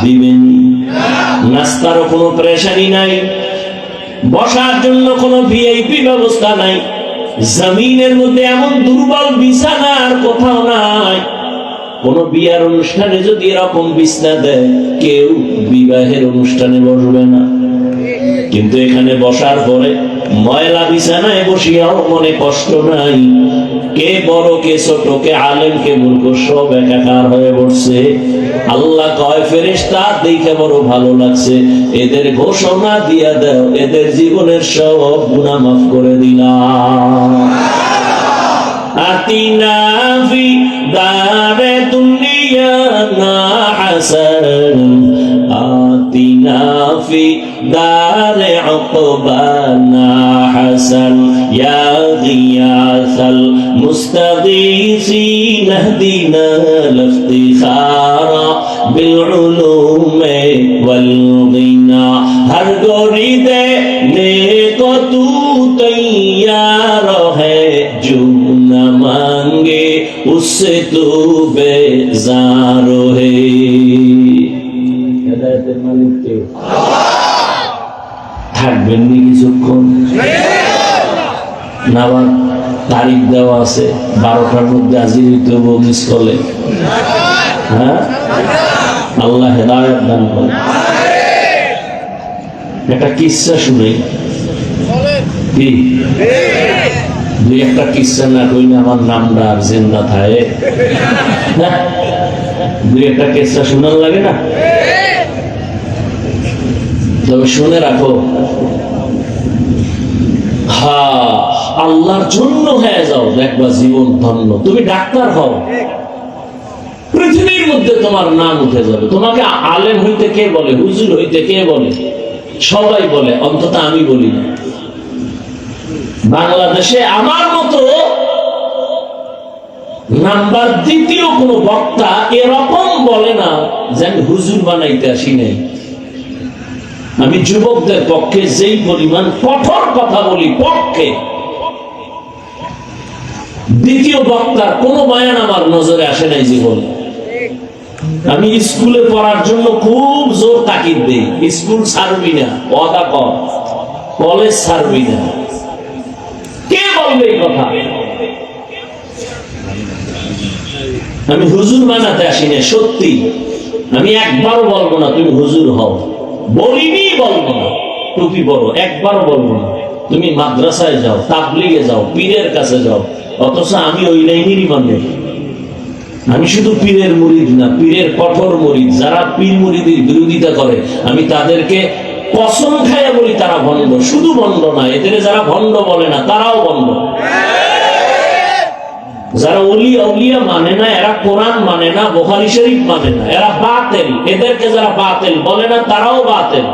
দিবেন। নাস্তারও কোনো প্রেশানি নাই, বসার জন্য কোনো ভিআইপি ব্যবস্থা নাই, জমিনের মধ্যে এমন দুর্বল বিছানা আর কোথাও নাই। কোন বিয়ার অনুষ্ঠানে যদি এরকম বিছানা দেয়, কেউ বিবাহের অনুষ্ঠানে বসবে না। কিন্তু এখানে বসার পরে ময়লা বিছানায় বসিয়াও মনে কষ্ট নাই। কে বড় কে ছোট, কে আলেম কে মূর্খ, সব একাকার হয়ে বসছে। আল্লাহ কয়, ফেরেশতা দেখে বড় ভালো লাগছে, এদের ঘোষণা দিয়া দাও, এদের জীবনের সব গুনাহ মাফ করে দিলাম। আতিনা ফি দারে দুনিয়া না হাসান, আতিনা ফি দারে উকবানা হাসান, ইয়া গিয়াসাল মুস্তাগীসিন ইহদিনা লিফতিখারা বিল উলুমি ওয়াল গিনা। হর গোরি দেনে কো তু তৈয়ার है, जो न मांगे उससे तू बेजार है। থাকবেন নি কিছুক্ষণ? না, আবার তারিখ দেওয়া আছে 12টার মধ্যে হাজির হইতে হবে মিস কলে। হ্যাঁ, আল্লাহ হেদায়েত দান করেন। একটা কিসসা শুনে কি দুই একটা কিসসা না কইলে আমার নামটা আর জিন্দা থাকে। দুই একটা কিসসা শোনার লাগে না? তবে শুনে রাখো, হ্যাঁ, আল্লাহর জন্য হয়ে যাও, দেখবা জীবন ধন্য। তুমি ডাক্তার হও, পৃথিবীর মধ্যে তোমার নাম উঠে যাবে। তোমাকে আলেম হইতে কে বলে, হুজুর হইতে কে বলে? সবাই বলে, অন্তত আমি বলি না। বাংলাদেশে আমার মতো নাম্বার দ্বিতীয় কোন বক্তা এরকম বলে না যে আমি হুজুর বানাইতে আসি নাই। আমি যুবকদের পক্ষে যেই পরিমাণ কঠোর কথা বলি, পক্ষে দ্বিতীয় বক্তার কোন বয়ান আমার নজরে আসে নাই জীবনে। আমি স্কুলে পড়ার জন্য খুব জোর তাকিদ দেই, স্কুল ছাড়বি না, ওয়াদা কর, কলেজ ছাড়বি না। কে বলবে এই কথা? আমি হুজুর বানাতে আসি না, সত্যি। আমি একবারও বলবো না তুমি হুজুর হও, বলিনি, বলবো না। টুপি পরো, একবারও বলবো না। তুমি মাদ্রাসায় যাও, তাবলিগে যাও, পীরের কাছে যাও, অথচ আমি ওই লাইনেরই মানুষ। আমি শুধু পীরের মুরিদ না, পীরের কঠোর মুরিদ। যারা পীর মুরিদের বিরোধিতা করে, আমি তাদেরকে কসম খাইয়া বলি তারা ভণ্ড। শুধু ভণ্ড না, এদের যারা ভণ্ড বলে না তারাও ভণ্ড। যারা ওলিয়া মানে না, এরা কোরআন মানে না, বুখারী শরীফ মানে না, এরা বাতিল। এদেরকে যারা বাতিল বলে না তারাও বাতিল।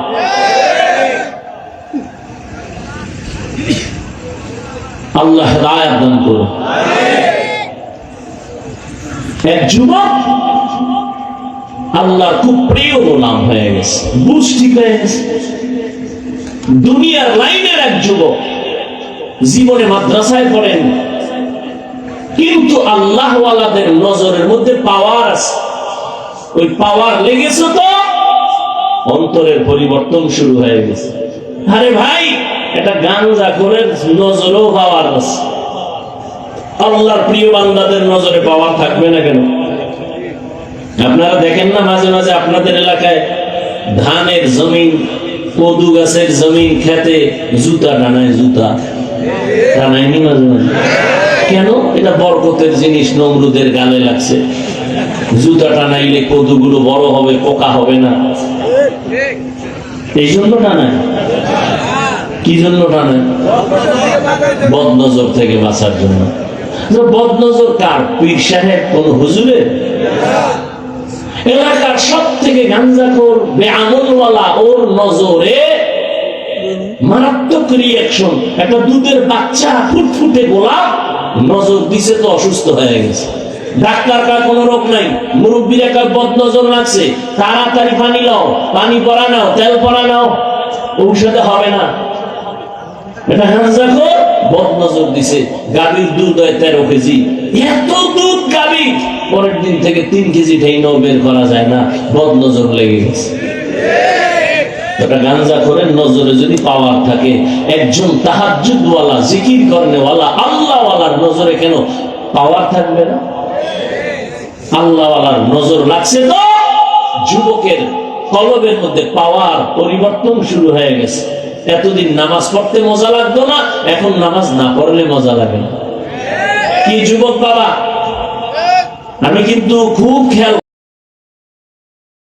আল্লাহ হেদায়েত দান করুন। এক যুবক আল্লাহর খুব প্রিয় গোলাম হয়ে গেছে, বুঝ ঠিক হয়ে গেছে। দুনিয়ার লাইনের এক যুবক, জীবনে মাদ্রাসায় পড়েন, কিন্তু আল্লাহ ওয়ালাদের নজরের মধ্যে পাওয়ার আছে। ওই পাওয়ার লেগেছে তো অন্তরের পরিবর্তন শুরু হয়ে গেছে। আরে ভাই, এটা গাঞ্জাখোরের নজরেও পাওয়ার আছে, আল্লাহর প্রিয় বান্দাদের নজরে পাওয়ার থাকবে না কেন? আপনারা দেখেন না মাঝে মাঝে আপনাদের এলাকায় ধানের জমিন, কদু গাছের জমিন, খেতে জুতা টানায়, জুতা টানায়নি মাঝে মাঝে? কেন? এটা বরকতের জিনিস, নমরুদের গালে লাগছে। জুতা টানাইলে কদুগুলো বড় হবে, পোকা হবে না, এই জন্য টানায়। কি জন্য টানায়? বদনজর থেকে বাঁচার জন্য। বদনজর কার? পীর সাহেব কোন হুজুরের? এলাকার সব থেকে গাঞ্জাখোর বেআমলওয়ালা, ওর নজরে মারাত্মক রিঅ্যাকশন। একটা দুধের বাচ্চা, ফুটফুটে গোলাপ, নজর দিছে তো অসুস্থ হয়ে গেছে। ডাক্তার কার কোন রোগ নাই, মুরব্বীরা কার বদনজর লাগছে, তাড়াতাড়ি পানি লাও, পানি পরা নাও, তেল পরা নাও, ঔষধে হবে না। এটা গাঞ্জাখোর বদনজর দিছে। গাভীর দুধ হয় 13 কেজি, এত দুধ গাভী পরের দিন থেকে 3 কেজি ঠেইনাও বের করা যায় না, বদ নজর লেগে গেছে। ওটা গাঞ্জা করে নজরে যদি পাওয়ার থাকে, একজন তাহাজ্জুদওয়ালা, জিকির করেনওয়ালা, আল্লাহওয়ালার নজরে কেন পাওয়ার থাকবে না? আল্লাহওয়ালার নজর লাগছে তো যুবকের কলবের মধ্যে পাওয়ার পরিবর্তন শুরু হয়ে গেছে। এতদিন নামাজ পড়তে মজা লাগতো না, এখন নামাজ না পড়লে মজা লাগে না। কি যুবক বাবা, আমি কিন্তু খুব খেয়াল